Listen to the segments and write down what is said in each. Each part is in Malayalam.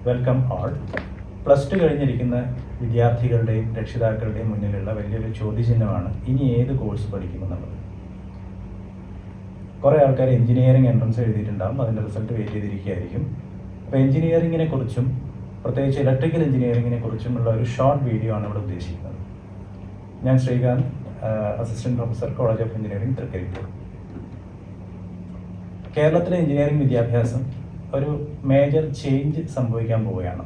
Welcome all. പ്ലസ് ടു കഴിഞ്ഞിരിക്കുന്ന വിദ്യാർത്ഥികളുടെയും രക്ഷിതാക്കളുടെയും മുന്നിലുള്ള വലിയൊരു ചോദ്യചിഹ്നമാണ് ഇനി ഏത് കോഴ്സ് പഠിക്കുമെന്നുള്ളത്. കുറേ ആൾക്കാർ എഞ്ചിനീയറിംഗ് എൻട്രൻസ് എഴുതിയിട്ടുണ്ടാകും, അതിൻ്റെ റിസൾട്ട് വെയിറ്റ് ചെയ്തിരിക്കുകയായിരിക്കും. അപ്പോൾ എഞ്ചിനീയറിങ്ങിനെ കുറിച്ചും പ്രത്യേകിച്ച് ഇലക്ട്രിക്കൽ എഞ്ചിനീയറിങ്ങിനെ കുറിച്ചുമുള്ള ഒരു ഷോർട്ട് വീഡിയോ ആണ് ഇവിടെ ഉദ്ദേശിക്കുന്നത്. ഞാൻ Srikanth, assistant professor, college of engineering, Trikaripur. കേരളത്തിലെ എഞ്ചിനീയറിംഗ് വിദ്യാഭ്യാസം ഒരു മേജർ ചേഞ്ച് സംഭവിക്കാൻ പോവുകയാണ്.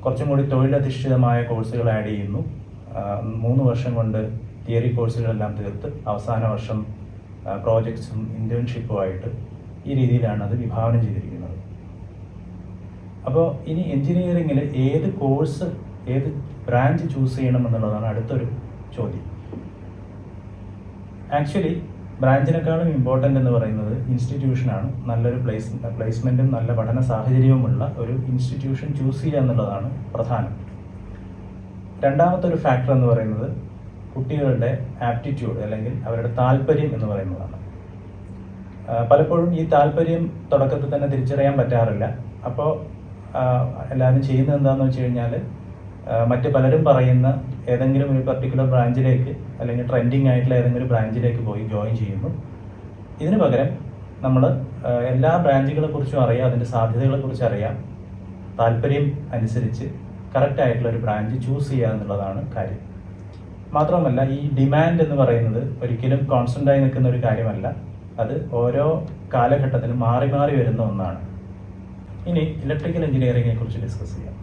കുറച്ചും കൂടി തൊഴിലധിഷ്ഠിതമായ കോഴ്സുകൾ ആഡ് ചെയ്യുന്നു. 3 വർഷം കൊണ്ട് തിയറി കോഴ്സുകളെല്ലാം തീർത്ത് അവസാന വർഷം പ്രോജക്ട്സും ഇൻറ്റേൺഷിപ്പുമായിട്ട് ഈ രീതിയിലാണ് അത് വിഭാവനം ചെയ്തിരിക്കുന്നത്. അപ്പോൾ ഇനി എഞ്ചിനീയറിങ്ങിൽ ഏത് കോഴ്സ്, ഏത് ബ്രാഞ്ച് ചൂസ് ചെയ്യണം എന്നുള്ളതാണ് അടുത്തൊരു ചോദ്യം. ആക്ച്വലി ബ്രാഞ്ചിനേക്കാളും ഇമ്പോർട്ടൻ്റ് എന്ന് പറയുന്നത് ഇൻസ്റ്റിറ്റ്യൂഷനാണ്. നല്ലൊരു പ്ലേസ്മെൻറ്റും നല്ല പഠന സാഹചര്യവുമുള്ള ഒരു ഇൻസ്റ്റിറ്റ്യൂഷൻ ചൂസ് ചെയ്യുക എന്നുള്ളതാണ് പ്രധാനം. രണ്ടാമത്തെ ഒരു ഫാക്ടർ എന്ന് പറയുന്നത് കുട്ടികളുടെ ആപ്റ്റിറ്റ്യൂഡ് അല്ലെങ്കിൽ അവരുടെ താല്പര്യം എന്ന് പറയുന്നതാണ്. പലപ്പോഴും ഈ താല്പര്യം തുടക്കത്തിൽ തന്നെ തിരിച്ചറിയാൻ പറ്റാറില്ല. അപ്പോൾ എല്ലാവരും ചെയ്യുന്നത് എന്താണെന്ന് വെച്ച് കഴിഞ്ഞാൽ മറ്റ് പലരും പറയുന്ന ഏതെങ്കിലും ഒരു പർട്ടിക്കുലർ ബ്രാഞ്ചിലേക്ക് അല്ലെങ്കിൽ ട്രെൻഡിങ് ആയിട്ടുള്ള ഏതെങ്കിലും ബ്രാഞ്ചിലേക്ക് പോയി ജോയിൻ ചെയ്യുന്നു. ഇതിന് പകരം നമ്മൾ എല്ലാ ബ്രാഞ്ചുകളെ കുറിച്ചും അറിയാം, അതിൻ്റെ സാധ്യതകളെക്കുറിച്ച് അറിയാം, താല്പര്യം അനുസരിച്ച് കറക്റ്റ് ആയിട്ടുള്ള ഒരു ബ്രാഞ്ച് ചൂസ് ചെയ്യുക എന്നുള്ളതാണ് കാര്യം. മാത്രമല്ല ഈ ഡിമാൻഡ് എന്ന് പറയുന്നത് ഒരിക്കലും കോൺസ്റ്റൻ്റായി നിൽക്കുന്ന ഒരു കാര്യമല്ല. അത് ഓരോ കാലഘട്ടത്തിലും മാറി മാറി വരുന്ന ഒന്നാണ്. ഇനി ഇലക്ട്രിക്കൽ എഞ്ചിനീയറിംഗിനെ കുറിച്ച് ഡിസ്കസ് ചെയ്യാം.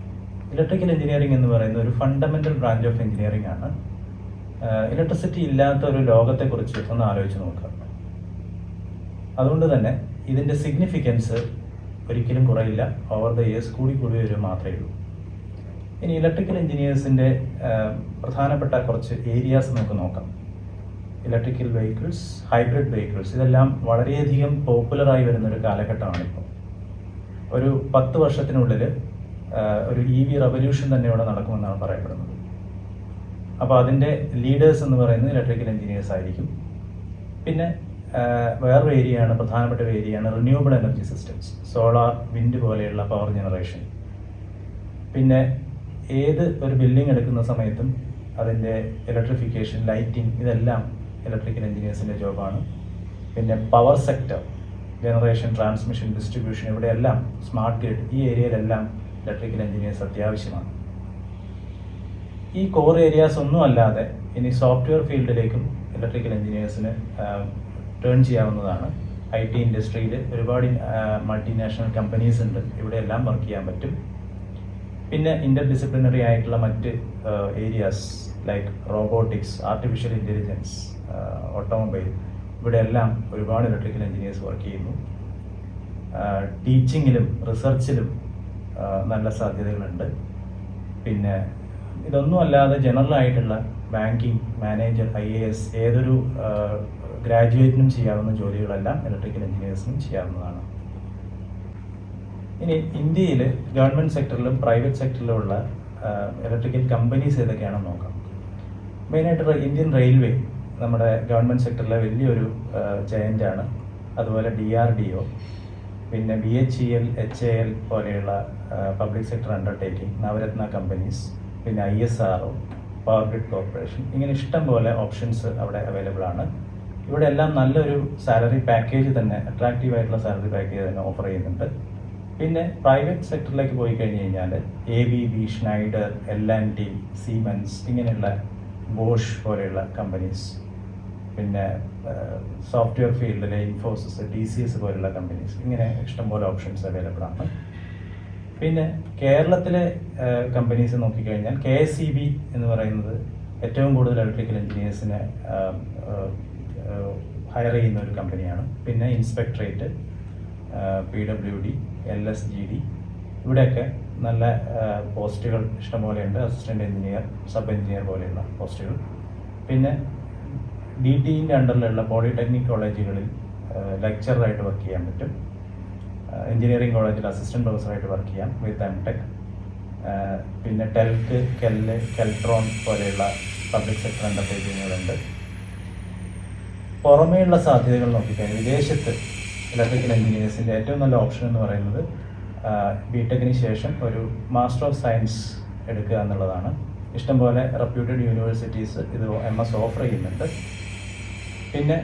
ഇലക്ട്രിക്കൽ എഞ്ചിനീയറിംഗ് എന്ന് പറയുന്ന ഒരു ഫണ്ടമെൻ്റൽ ബ്രാഞ്ച് ഓഫ് എഞ്ചിനീയറിംഗ് ആണ്. ഇലക്ട്രിസിറ്റി ഇല്ലാത്ത ഒരു ലോകത്തെക്കുറിച്ച് ഒന്ന് ആലോചിച്ച് നോക്കാം. അതുകൊണ്ട് തന്നെ ഇതിൻ്റെ സിഗ്നിഫിക്കൻസ് ഒരിക്കലും കുറയില്ല, ഓവർ ദ ഇയേഴ്സ് കൂടി വരും മാത്രമേ ഉള്ളൂ. ഇനി ഇലക്ട്രിക്കൽ എഞ്ചിനീയേഴ്സിൻ്റെ പ്രധാനപ്പെട്ട കുറച്ച് ഏരിയാസ് നമുക്ക് നോക്കാം. ഇലക്ട്രിക്കൽ വെഹിക്കിൾസ്, ഹൈബ്രിഡ് വെഹിക്കിൾസ്, ഇതെല്ലാം വളരെയധികം പോപ്പുലറായി വരുന്നൊരു കാലഘട്ടമാണ് ഇപ്പോൾ. ഒരു 10 വർഷത്തിനുള്ളിൽ ഒരു EV റവല്യൂഷൻ തന്നെ ഇവിടെ നടക്കുമെന്നാണ് പറയപ്പെടുന്നത്. അപ്പോൾ അതിൻ്റെ ലീഡേഴ്സ് എന്ന് പറയുന്നത് ഇലക്ട്രിക്കൽ എഞ്ചിനീയേഴ്സ് ആയിരിക്കും. പിന്നെ വേറൊരു ഏരിയയാണ്, പ്രധാനപ്പെട്ട ഒരു ഏരിയയാണ് renewable energy systems, solar, wind പോലെയുള്ള പവർ ജനറേഷൻ. പിന്നെ ഏത് ഒരു ബിൽഡിംഗ് എടുക്കുന്ന സമയത്തും അതിൻ്റെ ഇലക്ട്രിഫിക്കേഷൻ, ലൈറ്റിംഗ്, ഇതെല്ലാം ഇലക്ട്രിക്കൽ എഞ്ചിനീയേഴ്സിൻ്റെ ജോബാണ്. പിന്നെ power sector, generation, transmission, distribution, ഇവിടെയെല്ലാം സ്മാർട്ട് ഗ്രിഡ്, ഈ ഏരിയയിലെല്ലാം ഇലക്ട്രിക്കൽ എഞ്ചിനീയേഴ്സ് അത്യാവശ്യമാണ്. ഈ കോർ ഏരിയാസ് ഒന്നും അല്ലാതെ ഇനി സോഫ്റ്റ്വെയർ ഫീൽഡിലേക്കും ഇലക്ട്രിക്കൽ എഞ്ചിനീയേഴ്സിന് ടേൺ ചെയ്യാവുന്നതാണ്. IT ഇൻഡസ്ട്രിയിൽ ഒരുപാട് മൾട്ടിനാഷണൽ കമ്പനീസ് ഉണ്ട്, ഇവിടെയെല്ലാം വർക്ക് ചെയ്യാൻ പറ്റും. പിന്നെ ഇൻ്റർ ഡിസിപ്ലിനറി ആയിട്ടുള്ള മറ്റ് areas like robotics, artificial intelligence, automobile, ഇവിടെയെല്ലാം ഒരുപാട് ഇലക്ട്രിക്കൽ എഞ്ചിനീയേഴ്സ് വർക്ക് ചെയ്യുന്നു. ടീച്ചിങ്ങിലും റിസർച്ചിലും നല്ല സാധ്യതകളുണ്ട്. പിന്നെ ഇതൊന്നും അല്ലാതെ ജനറൽ ആയിട്ടുള്ള ബാങ്കിങ്, മാനേജർ, IAS, ഏതൊരു ഗ്രാജുവേറ്റിനും ചെയ്യാവുന്ന ജോലികളെല്ലാം ഇലക്ട്രിക്കൽ എഞ്ചിനീയേഴ്സിനും ചെയ്യാവുന്നതാണ്. ഇനി ഇന്ത്യയിൽ ഗവൺമെൻറ് സെക്ടറിലും പ്രൈവറ്റ് സെക്ടറിലുമുള്ള ഇലക്ട്രിക്കൽ കമ്പനീസ് ഏതൊക്കെയാണെന്ന് നോക്കാം. മെയിനായിട്ട് ഇന്ത്യൻ റെയിൽവേ നമ്മുടെ ഗവൺമെൻറ് സെക്ടറിലെ വലിയൊരു ജയൻ്റാണ്. അതുപോലെ DRDO, പിന്നെ BHEL, HAL പോലെയുള്ള public sector undertaking, Navratna companies, പിന്നെ ISRO, പവർ ഗ്രിഡ് കോർപ്പറേഷൻ, ഇങ്ങനെ ഇഷ്ടം പോലെ ഓപ്ഷൻസ് അവിടെ അവൈലബിൾ ആണ്. ഇവിടെ എല്ലാം നല്ലൊരു സാലറി പാക്കേജ് തന്നെ, അട്രാക്റ്റീവ് ആയിട്ടുള്ള സാലറി പാക്കേജ് തന്നെ ഓഫർ ചെയ്യുന്നുണ്ട്. പിന്നെ പ്രൈവറ്റ് സെക്ടറിലേക്ക് പോയി കഴിഞ്ഞ് കഴിഞ്ഞാൽ ABB, ഷ്നൈഡർ, L&T, സീമെൻസ്, ഇങ്ങനെയുള്ള ബോഷ് പോലെയുള്ള കമ്പനീസ്, പിന്നെ സോഫ്റ്റ്വെയർ ഫീൽഡിലെ ഇൻഫോസിസ്, TCS പോലെയുള്ള കമ്പനീസ്, ഇങ്ങനെ ഇഷ്ടംപോലെ ഓപ്ഷൻസ് അവൈലബിൾ ആണ്. പിന്നെ കേരളത്തിലെ കമ്പനീസ് നോക്കിക്കഴിഞ്ഞാൽ KSEB എന്ന് പറയുന്നത് ഏറ്റവും കൂടുതൽ ഇലക്ട്രിക്കൽ എഞ്ചിനീയേഴ്സിനെ ഹയർ ചെയ്യുന്ന ഒരു കമ്പനിയാണ്. പിന്നെ ഇൻസ്പെക്ടറേറ്റ്, PWD, LSGD, ഇവിടെയൊക്കെ നല്ല പോസ്റ്റുകൾ ഇഷ്ടംപോലെയുണ്ട്. അസിസ്റ്റൻ്റ് എഞ്ചിനീയർ, സബ് എഞ്ചിനീയർ പോലെയുള്ള പോസ്റ്റുകൾ. പിന്നെ DTEൻ്റെ അണ്ടറിലുള്ള പോളിടെക്നിക് കോളേജുകളിൽ ലെക്ചറായിട്ട് വർക്ക് ചെയ്യാൻ പറ്റും. എഞ്ചിനീയറിംഗ് കോളേജിൽ അസിസ്റ്റന്റ് പ്രൊഫസറായിട്ട് വർക്ക് ചെയ്യാം വിത്ത് MTech. പിന്നെ ടെൽക്ക്, കെൽട്രോൺ പോലെയുള്ള പബ്ലിക് സെക്ടർ അണ്ടർടേക്കിങ്ങുകളുണ്ട്. പുറമേയുള്ള സാധ്യതകൾ നോക്കിക്കഴിഞ്ഞാൽ വിദേശത്ത് ഇലക്ട്രിക്കൽ എഞ്ചിനീയേഴ്സിൻ്റെ ഏറ്റവും നല്ല ഓപ്ഷൻ എന്ന് പറയുന്നത് ബിടെക്കിന് ശേഷം ഒരു മാസ്റ്റർ ഓഫ് സയൻസ് എടുക്കുക എന്നുള്ളതാണ്. ഇഷ്ടംപോലെ റെപ്യൂട്ടഡ് യൂണിവേഴ്സിറ്റീസ് ഇത് MS ഓഫർ ചെയ്യുന്നുണ്ട്. പിന്നെ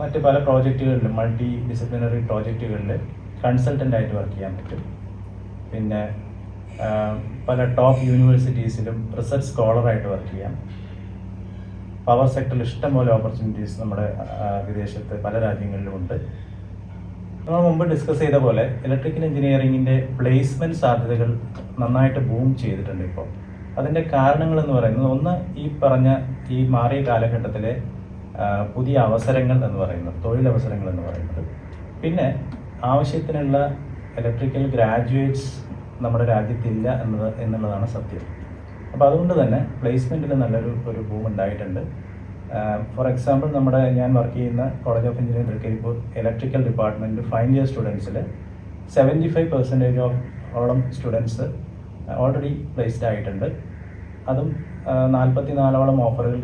മറ്റ് പല പ്രോജക്റ്റുകളിലും മൾട്ടി ഡിസിപ്ലിനറി പ്രോജക്റ്റുകളിൽ കൺസൾട്ടൻ്റായിട്ട് വർക്ക് ചെയ്യാൻ പറ്റും. പിന്നെ പല ടോപ്പ് യൂണിവേഴ്സിറ്റീസിലും റിസർച്ച് സ്കോളറായിട്ട് വർക്ക് ചെയ്യാം. പവർ സെക്ടറിൽ ഇഷ്ടംപോലെ ഓപ്പർച്യൂണിറ്റീസ് നമ്മുടെ വിദേശത്ത് പല രാജ്യങ്ങളിലും ഉണ്ട്. നമ്മൾ മുമ്പ് ഡിസ്കസ് ചെയ്ത പോലെ ഇലക്ട്രിക്കൽ എഞ്ചിനീയറിങ്ങിൻ്റെ പ്ലേസ്മെൻറ്റ് സാധ്യതകൾ നന്നായിട്ട് ബൂം ചെയ്തിട്ടുണ്ട് ഇപ്പോൾ. അതിൻ്റെ കാരണങ്ങൾ എന്ന് പറയുന്നത്, ഒന്ന് ഈ മാറിയ കാലഘട്ടത്തിലെ പുതിയ അവസരങ്ങൾ എന്ന് പറയുന്നത്, തൊഴിലവസരങ്ങൾ എന്ന് പറയുന്നത്. പിന്നെ ആവശ്യത്തിനുള്ള ഇലക്ട്രിക്കൽ ഗ്രാജുവേറ്റ്സ് നമ്മുടെ രാജ്യത്തില്ല എന്നുള്ളതാണ് സത്യം. അപ്പോൾ അതുകൊണ്ട് തന്നെ പ്ലേസ്മെൻറ്റിൽ നല്ലൊരു ബൂം ഉണ്ടായിട്ടുണ്ട്. ഫോർ എക്സാമ്പിൾ ഞാൻ വർക്ക് ചെയ്യുന്ന college of engineering Trikaripur electrical department final year സ്റ്റുഡൻസിൽ 75% ഓളം സ്റ്റുഡൻസ് ഓൾറെഡി പ്ലേസ്ഡ് ആയിട്ടുണ്ട്. അതും 44ഓളം ഓഫറുകൾ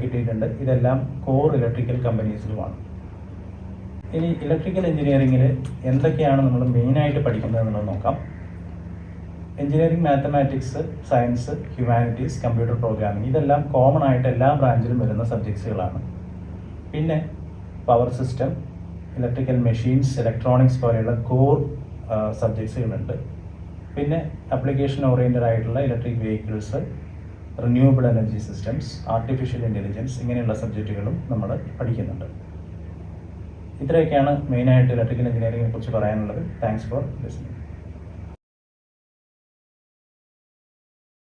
കിട്ടിയിട്ടുണ്ട്. ഇതെല്ലാം കോർ ഇലക്ട്രിക്കൽ കമ്പനീസിലുമാണ്. ഇനി ഇലക്ട്രിക്കൽ എഞ്ചിനീയറിംഗിൽ എന്തൊക്കെയാണ് നമ്മൾ മെയിനായിട്ട് പഠിക്കുന്നത് എന്നുള്ളത് നോക്കാം. Engineering, mathematics, science, humanities, computer programming, ഇതെല്ലാം കോമൺ ആയിട്ട് എല്ലാ ബ്രാഞ്ചിലും വരുന്ന സബ്ജക്ട്സുകളാണ്. പിന്നെ power system, electrical machines, electronics പോലെയുള്ള കോർ സബ്ജക്ട്സുകളുണ്ട്. പിന്നെ ആപ്ലിക്കേഷൻ ഓറിയൻറ്റഡ് ആയിട്ടുള്ള electric vehicles, renewable energy systems, artificial intelligence, ഇങ്ങനെയുള്ള സബ്ജക്റ്റുകളും നമ്മൾ പഠിക്കുന്നുണ്ട്. ഇത്രയൊക്കെയാണ് മെയിനായിട്ട് ഇലക്ട്രിക്കൽ എഞ്ചിനീയറിംഗിനെ കുറിച്ച് പറയാനുള്ളത്. Thanks for listening.